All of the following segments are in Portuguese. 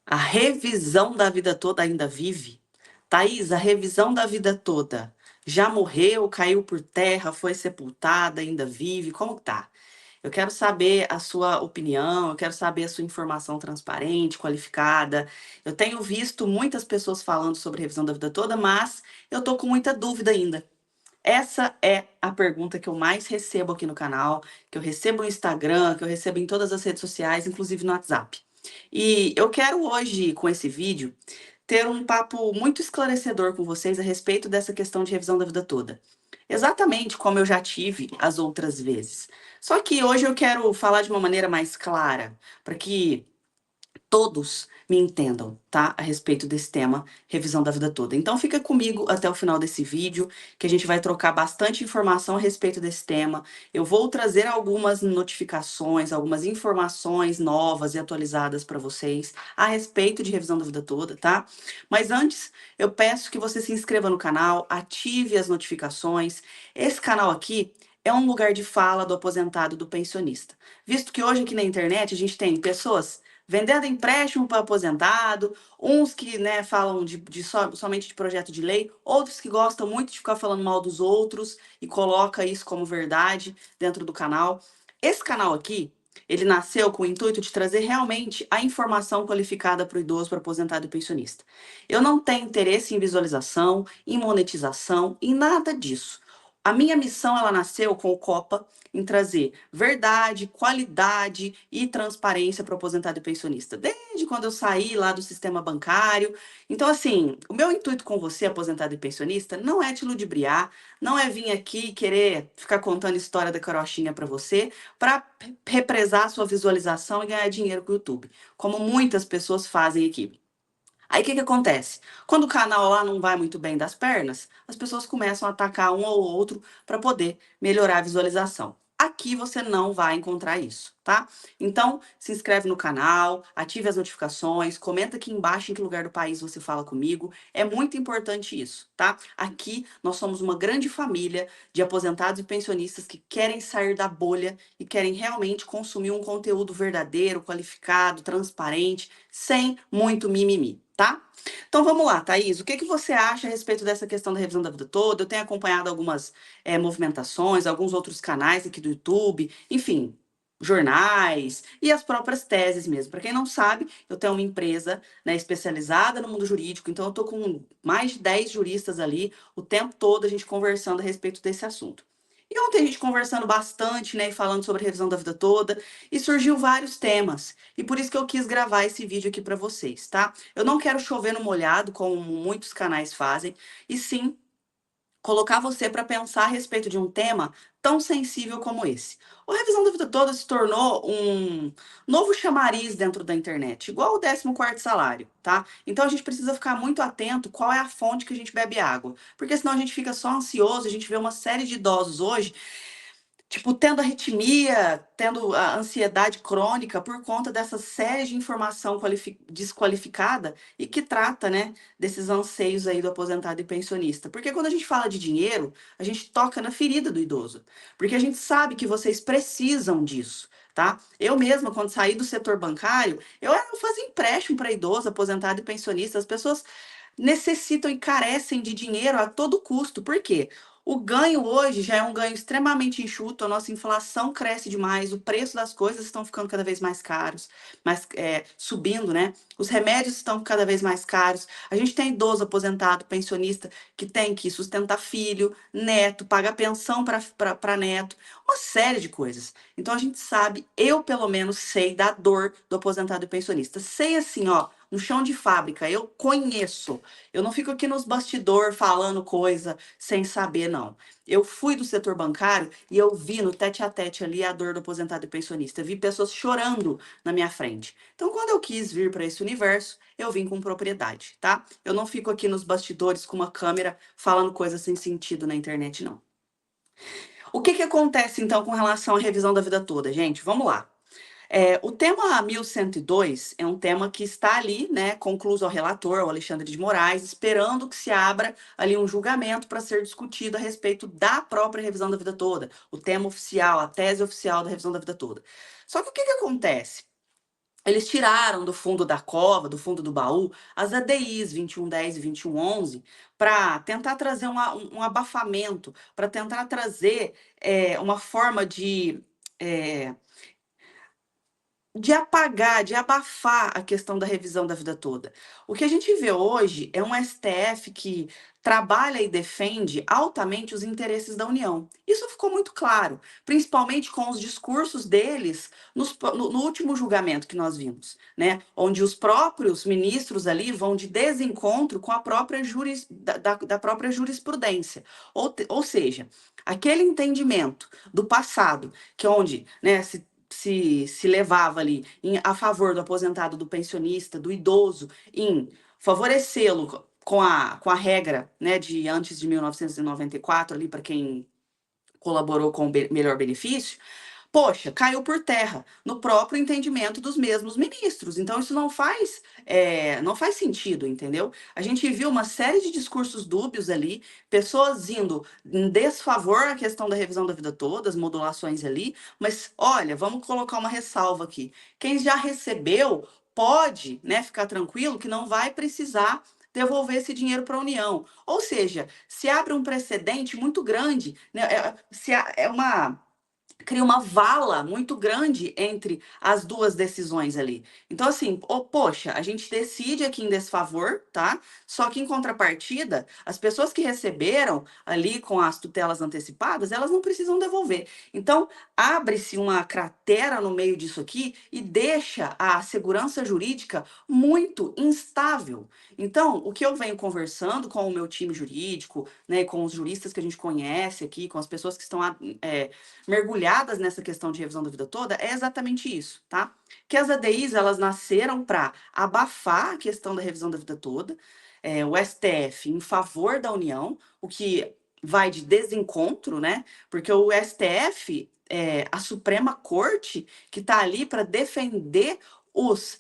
A revisão da vida toda ainda vive? Thaís, a revisão da vida toda já morreu, caiu por terra, foi sepultada, ainda vive? Como tá? Eu quero saber a sua opinião, eu quero saber a sua informação transparente, qualificada. Eu tenho visto muitas pessoas falando sobre revisão da vida toda, mas eu tô com muita dúvida ainda. Essa é a pergunta que eu mais recebo aqui no canal, que eu recebo no Instagram, que eu recebo em todas as redes sociais, inclusive no WhatsApp. E eu quero hoje, com esse vídeo, ter um papo muito esclarecedor com vocês a respeito dessa questão de revisão da vida toda. Exatamente como eu já tive as outras vezes. Só que hoje eu quero falar de uma maneira mais clara, para que todos me entendam, tá? A respeito desse tema, revisão da vida toda. Então fica comigo até o final desse vídeo, que a gente vai trocar bastante informação a respeito desse tema. Eu vou trazer algumas notificações, algumas informações novas e atualizadas para vocês a respeito de revisão da vida toda, tá? Mas antes, eu peço que você se inscreva no canal, ative as notificações. Esse canal aqui é um lugar de fala do aposentado e do pensionista. Visto que hoje aqui na internet a gente tem pessoas vendendo empréstimo para aposentado, uns que, né, falam somente de projeto de lei, outros que gostam muito de ficar falando mal dos outros e coloca isso como verdade dentro do canal. Esse canal aqui, ele nasceu com o intuito de trazer realmente a informação qualificada para o idoso, para o aposentado e pensionista. Eu não tenho interesse em visualização, em monetização, em nada disso. A minha missão, ela nasceu com o Copa, em trazer verdade, qualidade e transparência para o aposentado e pensionista, desde quando eu saí lá do sistema bancário. Então, assim, o meu intuito com você, aposentado e pensionista, não é te ludibriar, não é vir aqui querer ficar contando história da carochinha para você, para represar sua visualização e ganhar dinheiro com o YouTube, como muitas pessoas fazem aqui. Aí o que que acontece? Quando o canal lá não vai muito bem das pernas, as pessoas começam a atacar um ao outro para poder melhorar a visualização. Aqui você não vai encontrar isso, tá? Então, se inscreve no canal, ative as notificações, comenta aqui embaixo em que lugar do país você fala comigo. É muito importante isso, tá? Aqui nós somos uma grande família de aposentados e pensionistas que querem sair da bolha e querem realmente consumir um conteúdo verdadeiro, qualificado, transparente, sem muito mimimi, tá? Então vamos lá, Thaís, o que que você acha a respeito dessa questão da revisão da vida toda? Eu tenho acompanhado algumas movimentações, alguns outros canais aqui do YouTube, enfim, jornais e as próprias teses mesmo. Para quem não sabe, eu tenho uma empresa, né, especializada no mundo jurídico, então eu estou com mais de 10 juristas ali, o tempo todo a gente conversando a respeito desse assunto. E ontem a gente conversando bastante, né, e falando sobre a revisão da vida toda, e surgiu vários temas. E por isso que eu quis gravar esse vídeo aqui para vocês, tá? Eu não quero chover no molhado, como muitos canais fazem, e sim colocar você para pensar a respeito de um tema tão sensível como esse. A revisão da vida toda se tornou um novo chamariz dentro da internet, igual o 14º salário, tá? Então a gente precisa ficar muito atento qual é a fonte que a gente bebe água, porque senão a gente fica só ansioso, a gente vê uma série de idosos hoje tipo, tendo arritmia, tendo a ansiedade crônica por conta dessa série de informação desqualificada e que trata, né, desses anseios aí do aposentado e pensionista. Porque quando a gente fala de dinheiro, a gente toca na ferida do idoso. Porque a gente sabe que vocês precisam disso, tá? Eu mesma, quando saí do setor bancário, eu fazia empréstimo para idoso, aposentado e pensionista. As pessoas necessitam e carecem de dinheiro a todo custo. Por quê? O ganho hoje já é um ganho extremamente enxuto, a nossa inflação cresce demais, o preço das coisas estão ficando cada vez mais caros, subindo, né? Os remédios estão cada vez mais caros. A gente tem idoso, aposentado, pensionista que tem que sustentar filho, neto, pagar pensão para neto, uma série de coisas. Então a gente sabe, eu pelo menos sei da dor do aposentado e pensionista. Sei assim, ó, no chão de fábrica, eu conheço. Eu não fico aqui nos bastidor falando coisa sem saber, não. Eu fui do setor bancário e eu vi no tete a tete ali a dor do aposentado e pensionista. Eu vi pessoas chorando na minha frente. Então, quando eu quis vir para esse universo, eu vim com propriedade, tá? Eu não fico aqui nos bastidores com uma câmera falando coisa sem sentido na internet, não. O que que acontece então com relação à revisão da vida toda, gente? Vamos lá. O tema 1102 é um tema que está ali, né, concluso ao relator, ao Alexandre de Moraes, esperando que se abra ali um julgamento para ser discutido a respeito da própria revisão da vida toda, o tema oficial, a tese oficial da revisão da vida toda. Só que o que que acontece? eles tiraram do fundo da cova, do fundo do baú, as ADIs 2110 e 2111 para tentar trazer um abafamento, para tentar trazer uma forma é, de apagar, de abafar a questão da revisão da vida toda. O que a gente vê hoje é um STF que trabalha e defende altamente os interesses da União. Isso ficou muito claro, principalmente com os discursos deles no último julgamento que nós vimos, né? Onde os próprios ministros ali vão de desencontro com a própria da própria jurisprudência. Ou seja, aquele entendimento do passado, que onde, né, se levava ali a favor do aposentado, do pensionista, do idoso, em favorecê-lo com a regra, né, de antes de 1994, ali para quem colaborou com o melhor benefício, poxa, caiu por terra no próprio entendimento dos mesmos ministros. Então, isso não faz sentido, entendeu? A gente viu uma série de discursos dúbios ali, pessoas indo em desfavor à questão da revisão da vida toda, as modulações ali, mas olha, vamos colocar uma ressalva aqui. Quem já recebeu pode, né, ficar tranquilo que não vai precisar devolver esse dinheiro para a União. Ou seja, se abre um precedente muito grande, né? Cria uma vala muito grande entre as duas decisões ali. Então, assim, poxa, a gente decide aqui em desfavor, tá? Só que em contrapartida, as pessoas que receberam ali com as tutelas antecipadas, elas não precisam devolver. Então, abre-se uma cratera no meio disso aqui e deixa a segurança jurídica muito instável. Então, o que eu venho conversando com o meu time jurídico, né, com os juristas que a gente conhece aqui, com as pessoas que estão mergulhadas nessa questão de revisão da vida toda, é exatamente isso, tá? Que as ADIs, elas nasceram para abafar a questão da revisão da vida toda, o STF em favor da União, o que vai de desencontro, né? Porque o STF é a Suprema Corte que está ali para defender os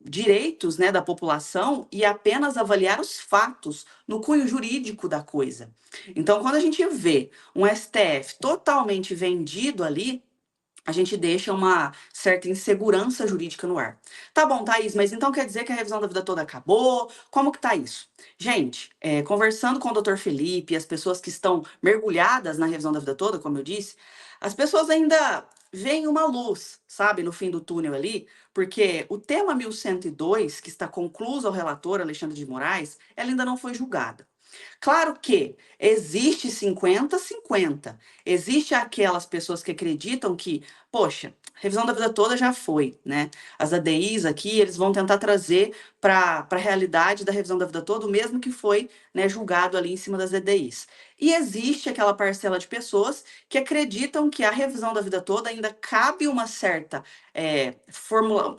direitos, né, da população e apenas avaliar os fatos no cunho jurídico da coisa. Então, quando a gente vê um STF totalmente vendido ali, a gente deixa uma certa insegurança jurídica no ar. Tá bom, Thaís, mas então quer dizer que a revisão da vida toda acabou? Como que tá isso? Gente, conversando com o Dr. Felipe, as pessoas que estão mergulhadas na revisão da vida toda, como eu disse, as pessoas ainda veem uma luz, sabe, no fim do túnel ali, porque o tema 1102, que está concluso ao relator Alexandre de Moraes, ela ainda não foi julgada. Claro que existe 50-50. Existe aquelas pessoas que acreditam que, poxa, revisão da vida toda já foi, né? As ADIs aqui, eles vão tentar trazer para a realidade da revisão da vida toda o mesmo que foi, né, julgado ali em cima das ADIs. E existe aquela parcela de pessoas que acreditam que a revisão da vida toda ainda cabe uma certa fórmula,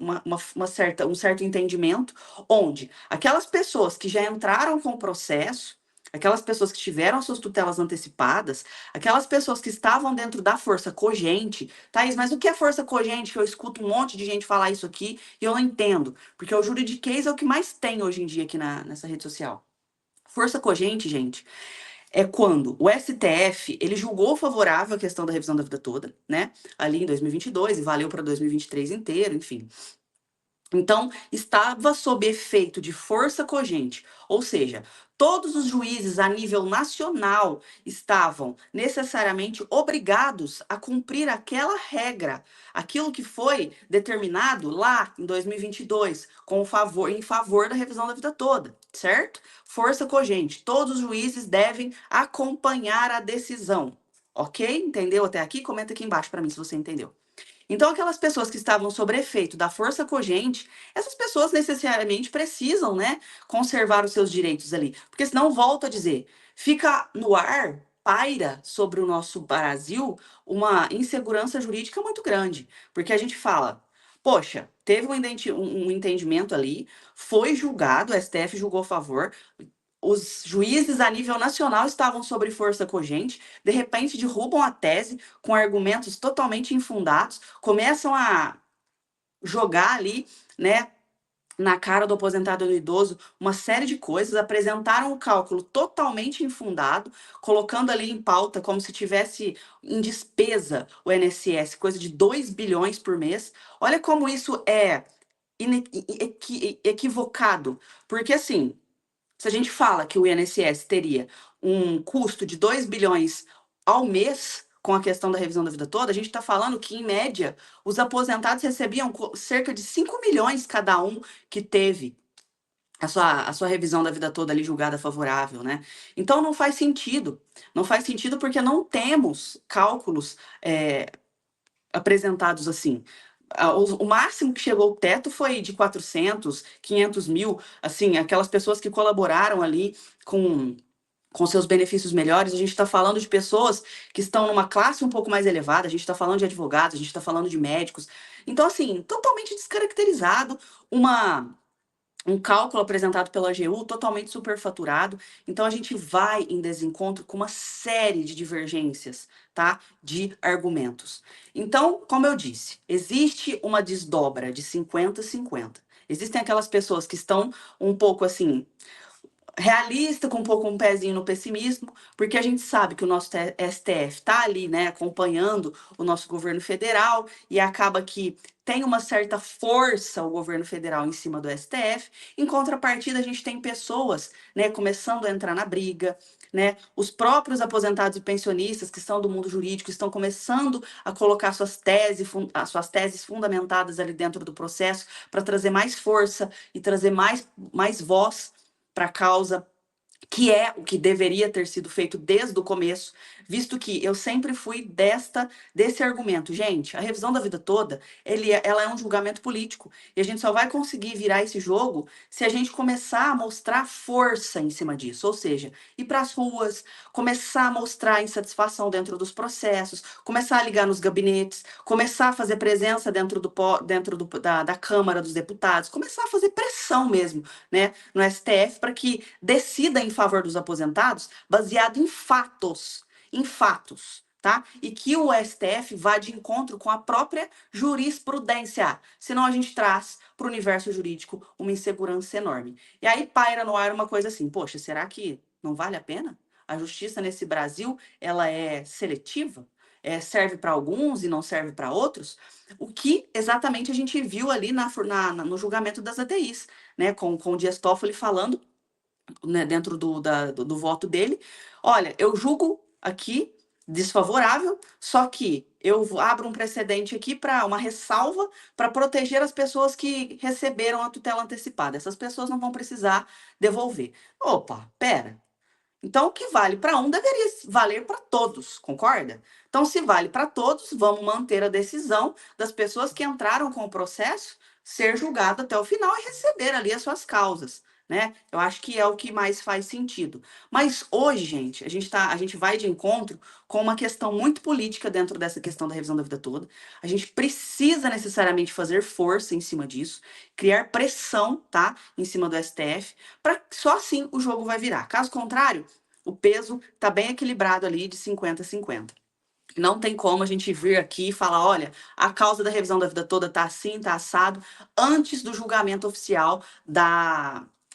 um certo entendimento, onde aquelas pessoas que já entraram com o processo, aquelas pessoas que tiveram suas tutelas antecipadas, aquelas pessoas que estavam dentro da força cogente. Thaís, mas o que é força cogente? Que eu escuto um monte de gente falar isso aqui e eu não entendo, porque o juridiquês é o que mais tem hoje em dia aqui nessa rede social. Força cogente, gente, é quando o STF, ele julgou favorável a questão da revisão da vida toda, né? Ali em 2022 e valeu para 2023 inteiro, enfim. Então, estava sob efeito de força cogente, ou seja, todos os juízes a nível nacional estavam necessariamente obrigados a cumprir aquela regra, aquilo que foi determinado lá em 2022, em favor da revisão da vida toda, certo? Força cogente, todos os juízes devem acompanhar a decisão, ok? Entendeu até aqui? Comenta aqui embaixo para mim se você entendeu. Então, aquelas pessoas que estavam sob efeito da força cogente, essas pessoas necessariamente precisam, né, conservar os seus direitos ali. Porque senão, volto a dizer, fica no ar, paira sobre o nosso Brasil uma insegurança jurídica muito grande. Porque a gente fala, poxa, teve um entendimento ali, foi julgado, o STF julgou a favor, os juízes a nível nacional estavam sobre força cogente, de repente derrubam a tese com argumentos totalmente infundados, começam a jogar ali, né, na cara do aposentado e do idoso uma série de coisas, apresentaram o cálculo totalmente infundado, colocando ali em pauta como se tivesse em despesa o INSS, coisa de 2 bilhões por mês. Olha como isso é equivocado, porque assim, se a gente fala que o INSS teria um custo de 2 bilhões ao mês com a questão da revisão da vida toda, a gente está falando que, em média, os aposentados recebiam cerca de 5 milhões cada um que teve a sua revisão da vida toda ali julgada favorável, né? Então não faz sentido. Não faz sentido porque não temos cálculos apresentados assim. O máximo que chegou ao teto foi de 400, 500 mil, assim, aquelas pessoas que colaboraram ali com seus benefícios melhores. A gente está falando de pessoas que estão numa classe um pouco mais elevada, a gente está falando de advogados, a gente está falando de médicos. Então, assim, totalmente descaracterizado, um cálculo apresentado pela AGU totalmente superfaturado. Então, a gente vai em desencontro com uma série de divergências, tá? De argumentos. Então, como eu disse, existe uma desdobra de 50-50. Existem aquelas pessoas que estão um pouco assim realista, com um pouco um pezinho no pessimismo, porque a gente sabe que o nosso STF está ali, né, acompanhando o nosso governo federal e acaba que tem uma certa força o governo federal em cima do STF. Em contrapartida, a gente tem pessoas, né, começando a entrar na briga, né? Os próprios aposentados e pensionistas que são do mundo jurídico estão começando a colocar as suas teses fundamentadas ali dentro do processo para trazer mais força e trazer mais voz para a causa, que é o que deveria ter sido feito desde o começo, visto que eu sempre fui desse argumento. Gente, a revisão da vida toda, ela é um julgamento político, e a gente só vai conseguir virar esse jogo se a gente começar a mostrar força em cima disso, ou seja, ir para as ruas, começar a mostrar insatisfação dentro dos processos, começar a ligar nos gabinetes, começar a fazer presença dentro da Câmara dos Deputados, começar a fazer pressão mesmo, né, no STF para que decida em favor dos aposentados baseado em fatos, tá? E que o STF vá de encontro com a própria jurisprudência, senão a gente traz para o universo jurídico uma insegurança enorme. E aí paira no ar uma coisa assim, poxa, será que não vale a pena? A justiça nesse Brasil, ela é seletiva? Serve para alguns e não serve para outros? O que exatamente a gente viu ali no julgamento das ADIs, né? Com o Dias Toffoli falando, né, dentro do voto dele. Olha, eu julgo aqui desfavorável, só que eu abro um precedente aqui para uma ressalva para proteger as pessoas que receberam a tutela antecipada. Essas pessoas não vão precisar devolver. Opa, pera. Então, o que vale para um deveria valer para todos, concorda? Então, se vale para todos, vamos manter a decisão das pessoas que entraram com o processo ser julgado até o final e receber ali as suas causas, né? Eu acho que é o que mais faz sentido. Mas hoje, gente, a gente vai de encontro com uma questão muito política dentro dessa questão da revisão da vida toda. A gente precisa necessariamente fazer força em cima disso, criar pressão, tá, em cima do STF, para só assim o jogo vai virar. Caso contrário, o peso está bem equilibrado ali de 50-50. Não tem como a gente vir aqui e falar, olha, a causa da revisão da vida toda está assim, está assado, antes do julgamento oficial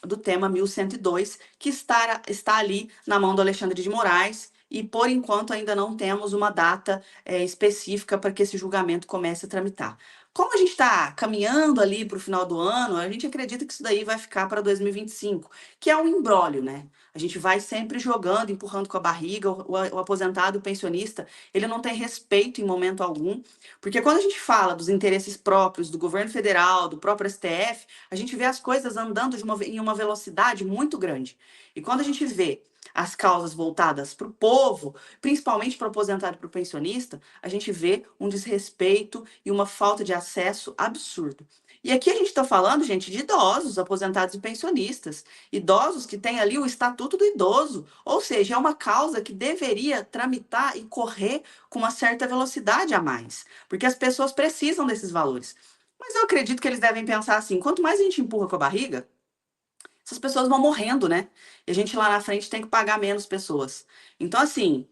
do tema 1102, que está ali na mão do Alexandre de Moraes, e por enquanto ainda não temos uma data específica para que esse julgamento comece a tramitar. Como a gente está caminhando ali para o final do ano, a gente acredita que isso daí vai ficar para 2025, que é um imbróglio, né? A gente vai sempre jogando, empurrando com a barriga, o aposentado, o pensionista, ele não tem respeito em momento algum, porque quando a gente fala dos interesses próprios do governo federal, do próprio STF, a gente vê as coisas andando em uma velocidade muito grande. E quando a gente vê as causas voltadas para o povo, principalmente para o aposentado e para o pensionista, a gente vê um desrespeito e uma falta de acesso absurdo. E aqui a gente está falando, gente, de idosos, aposentados e pensionistas, idosos que têm ali o Estatuto do Idoso, ou seja, é uma causa que deveria tramitar e correr com uma certa velocidade a mais, porque as pessoas precisam desses valores. Mas eu acredito que eles devem pensar assim: quanto mais a gente empurra com a barriga, essas pessoas vão morrendo, né? E a gente lá na frente tem que pagar menos pessoas. Então, assim,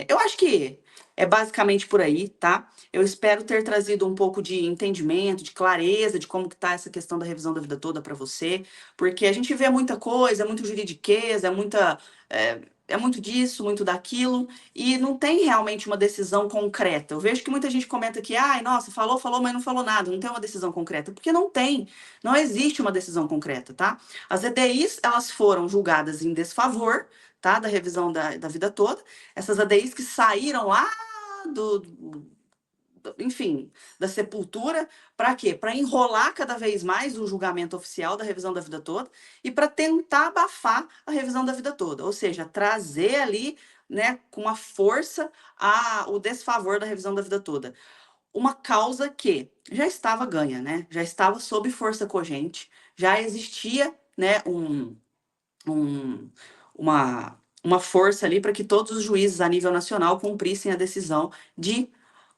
eu acho que é basicamente por aí, tá? Eu espero ter trazido um pouco de entendimento, de clareza de como que tá essa questão da revisão da vida toda para você, porque a gente vê muita coisa, muito juridiquês, é muita. é muito disso, muito daquilo, e não tem realmente uma decisão concreta. Eu vejo que muita gente comenta que, ai, nossa, falou, falou, mas não falou nada, não tem uma decisão concreta, porque não tem, não existe uma decisão concreta, tá? As EDIs, elas foram julgadas em desfavor, tá, da revisão da vida toda, essas EDIs que saíram lá enfim, da sepultura, para quê? Para enrolar cada vez mais o julgamento oficial da revisão da vida toda e para tentar abafar a revisão da vida toda, ou seja, trazer ali, né, com a força o desfavor da revisão da vida toda. Uma causa que já estava ganha, né? Já estava sob força cogente, já existia, né, um, uma força ali para que todos os juízes a nível nacional cumprissem a decisão de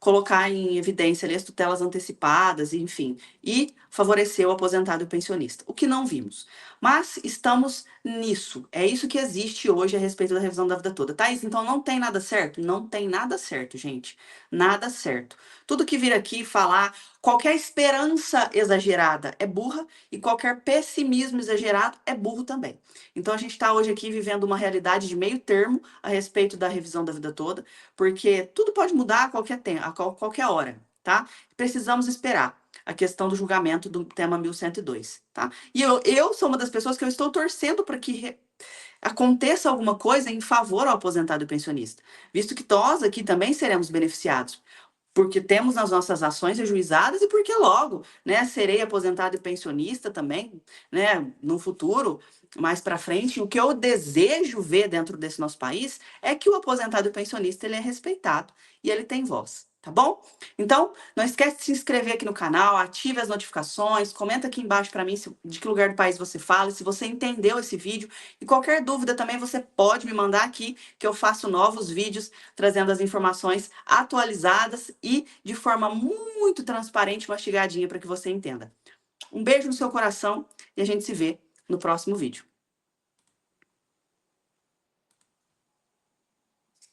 colocar em evidência ali as tutelas antecipadas, enfim, e favorecer o aposentado e o pensionista, o que não vimos. Mas estamos nisso, é isso que existe hoje a respeito da revisão da vida toda. Thaís, então não tem nada certo? Não tem nada certo, gente, nada certo. Tudo que vir aqui falar, qualquer esperança exagerada é burra e qualquer pessimismo exagerado é burro também. Então a gente está hoje aqui vivendo uma realidade de meio termo a respeito da revisão da vida toda, porque tudo pode mudar a qualquer tempo, qualquer hora, tá? Precisamos esperar a questão do julgamento do tema 1102, tá? E eu sou uma das pessoas que eu estou torcendo para que aconteça alguma coisa em favor ao aposentado e pensionista, visto que nós aqui também seremos beneficiados porque temos as nossas ações ajuizadas e porque logo, né, serei aposentado e pensionista também, né, no futuro, mais para frente. O que eu desejo ver dentro desse nosso país é que o aposentado e pensionista ele é respeitado e ele tem voz. Tá bom? Então, não esquece de se inscrever aqui no canal, ative as notificações, comenta aqui embaixo para mim de que lugar do país você fala, se você entendeu esse vídeo. E qualquer dúvida também você pode me mandar aqui, que eu faço novos vídeos trazendo as informações atualizadas e de forma muito transparente, mastigadinha, para que você entenda. Um beijo no seu coração e a gente se vê no próximo vídeo.